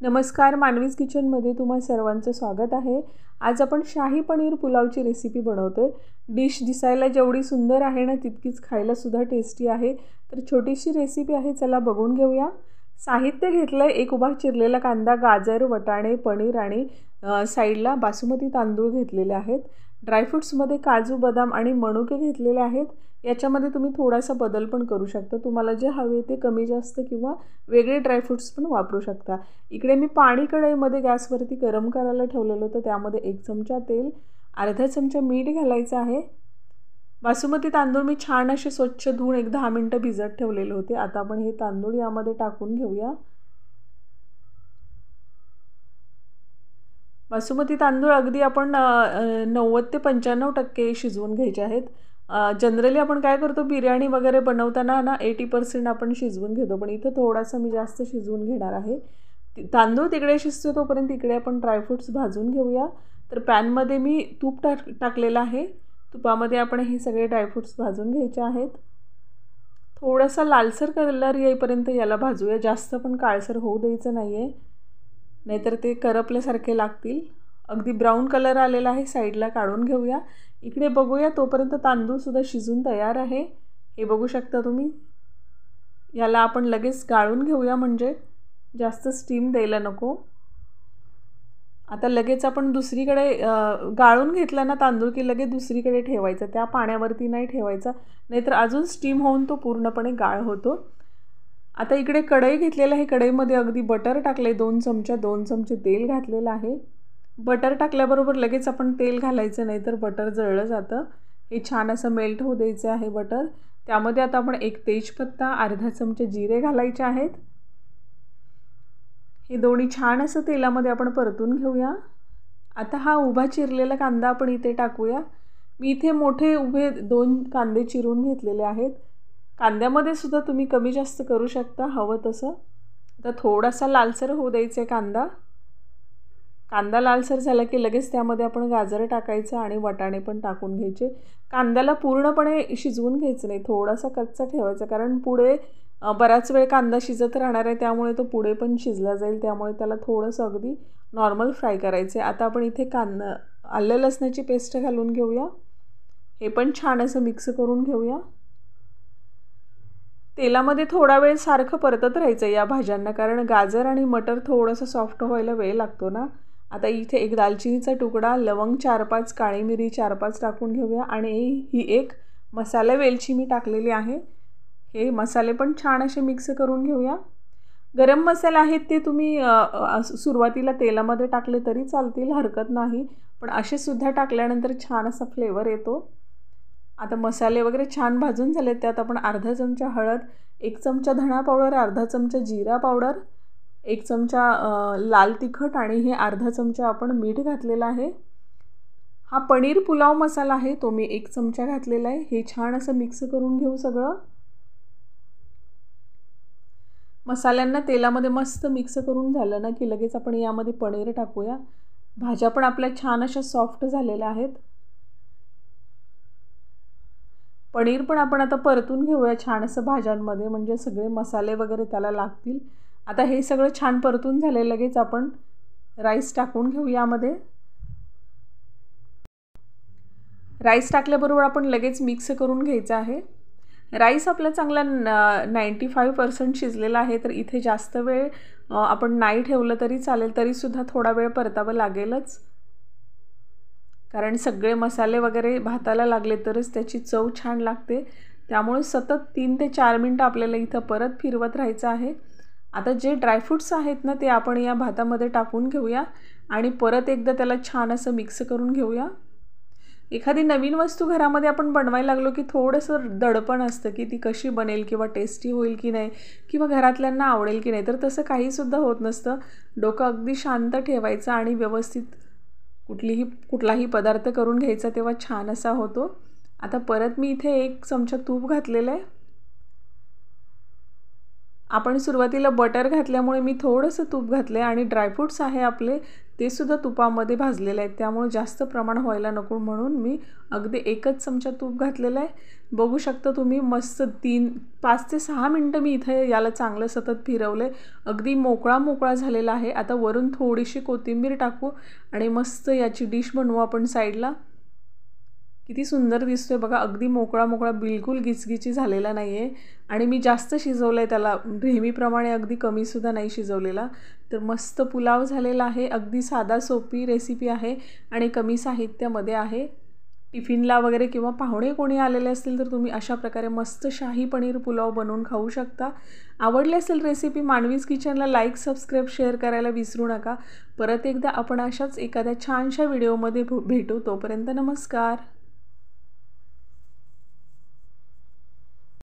नमस्कार, मानवीज किचनमध्ये तुम्हा सर्वांचं स्वागत आहे। आज आपण शाही पनीर पुलावची रेसिपी बनवतोय। डिश दिसायला जेवढी सुंदर आहे ना तितकीच खायला सुद्धा टेस्टी आहे। तर छोटीशी रेसिपी आहे, चला बघून घेऊया। साहित्य घेतलंय, एक उभा चिरलेला कांदा, गाजर, वटाणे, पनीर आणि साइडला बासमती तांदूळ घेतलेले आहेत। ड्रायफ्रुट्समध्ये काजू, बदाम आणि मनुके घेतलेले आहेत। याच्यामध्ये तुम्ही थोडासा बदल पण करू शकता, तुम्हाला जे हवे ते कमी जास्त किंवा वेगळे ड्रायफ्रुट्स पण वापरू शकता। इकडे मी पाणी कढईमध्ये गॅसवरती गरम करायला ठेवलेलं होतं, त्यामध्ये 1 चमचा तेल, अर्धा चमचा मीठ घालायचं आहे। बासमती तांदूळ मी छान असे स्वच्छ धुवून 10 मिनिटं भिजत ठेवलेले होते। आता आपण हे तांदूळ यामध्ये टाकून घेऊया। बासमती तांदूळ अगदी आपण 90 ते 95% शिजवून घ्यायचे आहेत। जनरली आपण काय करतो, बिर्याणी वगैरे बनवताना ना 80% आपण शिजवून घेतो, पण इथं थोडासा मी जास्त शिजवून घेणार आहे। तांदूळ तिकडे शिजतो तोपर्यंत इकडे आपण ड्रायफ्रुट्स भाजून घेऊया। तर पॅनमध्ये मी तूप टाकलेलं आहे। तुपामध्ये आपण हे सगळे ड्रायफ्रुट्स भाजून घ्यायचे आहेत। थोडासा लालसर कलर येईपर्यंत याला भाजूया, जास्त पण काळसर होऊ द्यायचं नाहीये, नाहीतर ते करपल्यासारखे लागतील। अगदी ब्राऊन कलर आलेला आहे, साईडला काढून घेऊया। इकडे बघूया तोपर्यंत तांदूळ सुद्धा शिजून तयार आहे, हे बघू शकता तुम्ही। याला आपण लगेच गाळून घेऊया, म्हणजे जास्त स्टीम द्यायला नको। आता लगेच आपण दुसरीकडे गाळून घेतला ना तांदूळ की लगेच दुसरीकडे ठेवायचा, त्या पाण्यावरती नाही ठेवायचा, नाहीतर अजून स्टीम होऊन तो पूर्णपणे गाळ होतो। आता इकडे कढई घेतलेलं आहे, कढईमध्ये अगदी बटर टाकले 2 चमचा, 2 चमचे तेल घातलेलं आहे। बटर टाकल्याबरोबर लगेच आपण तेल घालायचं, नाहीतर बटर जळलं जातं। हे छान असं मेल्ट होऊ द्यायचं आहे बटर। त्यामध्ये आता आपण 1 तेजपत्ता, अर्धा चमचा जिरे घालायचे आहेत। हे दोन्ही छान असं तेलामध्ये आपण परतून घेऊया। आता हा उभा चिरलेला कांदा आपण इथे टाकूया। मी इथे मोठे उभे 2 कांदे चिरून घेतलेले आहेत। कांद्यामध्ये सुद्धा तुम्ही कमी जास्त करू शकता हवं तसं। आता थोडासा लालसर होऊ द्यायचा कांदा। कांदा लालसर झाला की लगेच त्यामध्ये आपण गाजर टाकायचं आणि वटाणे पण टाकून घ्यायचे। कांद्याला पूर्णपणे शिजवून घ्यायचं नाही, थोडासा कच्चा ठेवायचा, कारण पुढे बराच वेळ कांदा शिजत राहणार आहे, त्यामुळे तो पुढे पण शिजला जाईल, त्यामुळे त्याला थोडंसं अगदी नॉर्मल फ्राय करायचं आहे। आता आपण इथे आलं लसणाची पेस्ट घालून घेऊया, हे पण छान असं मिक्स करून घेऊया। तेलामध्ये थोडा वेळ सारखं परतत राहायचं या भाज्यांना, कारण गाजर आणि मटर थोडंसं सॉफ्ट व्हायला वेळ लागतो ना। आता इथे 1 दालचिनीचा तुकडा, लवंग 4-5, काळी मिरी 4-5 टाकून घेऊया आणि ही 1 मसाला वेलची मी टाकलेली आहे। हे मसाले पण छान असे मिक्स करून घेऊया। गरम मसाले आहेत ते तुम्ही सुरुवातीला तेलामध्ये टाकले तरी चालतील, हरकत नाही, पण असे सुद्धा टाकल्यानंतर छान असा फ्लेवर येतो। आता मसाले वगैरे छान भाजून झाले, त्यात आपण अर्धा चमचा हळद, 1 चमचा धणा पावडर, अर्धा चमचा जिरा पावडर, 1 चमचा लाल तिखट आणि हे अर्धा चमचा आपण मीठ घातलेलं आहे। हा पनीर पुलाव मसाला आहे, तो मी 1 चमचा घातलेला आहे। हे छान असं मिक्स करून घेऊ सगळं। मसाल्यांना तेलामध्ये मस्त मिक्स करून झालं ना की लगेच आपण यामध्ये पनीर टाकूया। भाज्या पण आपल्या छान अशा सॉफ्ट झालेल्या आहेत। पनीर पण आपण आता परतून घेऊया छान असं भाज्यांमध्ये, म्हणजे सगळे मसाले वगैरे त्याला लागतील। आता हे सगळं छान परतून झाले, लगेच आपण राईस टाकून घेऊ यामध्ये। राईस टाकल्याबरोबर आपण लगेच मिक्स करून घ्यायचं आहे। राईस आपला चांगला 95% शिजलेला आहे, तर इथे जास्त वेळ आपण नाही ठेवलं तरी चालेल, तरीसुद्धा थोडा वेळ परतावं लागेलच, कारण सगळे मसाले वगैरे भाताला लागले तरच त्याची चव छान लागते। त्यामुळे सतत 3 ते 4 मिनिटं आपल्याला इथं परत फिरवत राहायचं आहे। आता जे ड्रायफ्रुट्स आहेत ना ते आपण या भातामध्ये टाकून घेऊया आणि परत एकदा त्याला छान असं मिक्स करून घेऊया। एखादी नवीन वस्तू घरामध्ये आपण बनवायला लागलो की थोडंसं दडपण असतं की ती कशी बनेल किंवा टेस्टी होईल की नाही, किंवा घरातल्यांना आवडेल की नाही, तर तसं काहीसुद्धा होत नसतं। डोकं अगदी शांत ठेवायचं आणि व्यवस्थित कुठलाही पदार्थ करून घ्यायचा, तेव्हा छान असा होतो। आता परत मी इथे 1 चमचा तूप घातलेलं आहे। आपण सुरुवातीला बटर घातल्यामुळे मी थोडंसं तूप घातलं आहे आणि ड्रायफ्रुट्स आहे आपले ते सुद्धा तुपामध्ये भाजलेले आहेत, त्यामुळे जास्त प्रमाण व्हायला नको म्हणून मी अगदी 1च चमचा तूप घातलेलं आहे. बघू शकता तुम्ही मस्त 5 ते 6 मिनटं मी इथे याला चांगलं सतत फिरवले. अगदी मोकळा झालेला आहे. आता वरून थोडीशी कोथिंबीर टाकू आणि मस्त याची डिश बनवू आपण साईडला. किती सुंदर दिसतोय बघा, अगदी मोकळा बिलकुल गिचगिची झालेला नाही आहे आणि मी जास्त शिजवलं आहे त्याला, नेहमीप्रमाणे अगदी कमीसुद्धा नाही शिजवलेला. तर मस्त पुलाव झालेला आहे. अगदी साधा सोपी रेसिपी आहे आणि कमी साहित्यामध्ये आहे. टिफिनला वगैरे किंवा पाहुणे कोणी आलेले असतील तर तुम्ही अशा प्रकारे मस्त शाही पनीर पुलाव बनवून खाऊ शकता. आवडली असेल रेसिपी मानवीज किचनला लाईक, सबस्क्राईब, शेअर करायला विसरू नका. परत एकदा आपण अशाच एखाद्या छानशा व्हिडिओमध्ये भेटू. तोपर्यंत नमस्कार.